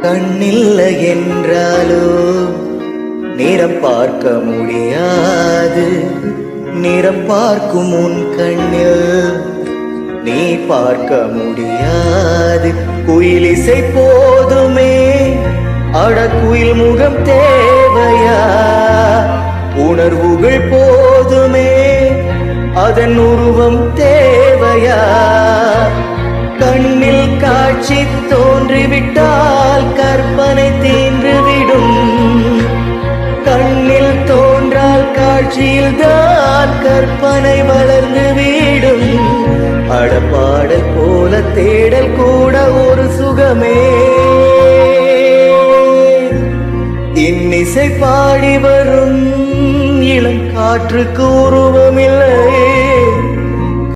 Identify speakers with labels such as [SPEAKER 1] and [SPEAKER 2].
[SPEAKER 1] கண்ணில்லை என்றாலோ நிறம் பார்க்க முடியாது. நிறம் பார்க்கும் உன் கண்ணில் நீ பார்க்க முடியாது. குயிலிசை போதுமே, அட குயில் முகம் தேவையா? உணர்வுகள் போதுமே, அதன் உருவம் தேவையா? கண்ணில் காட்சி தோன்றிவிட்டால் கற்பனை தீன்றுவிடும். கண்ணில் தோன்றால் காட்சியில் தான் கற்பனை வளர்ந்து விடும். அடப்பாடல் போல தேடல் கூட ஒரு சுகமே. இன்னிசை பாடி வரும் இளம் காற்றுக்கு உருவமில்லை.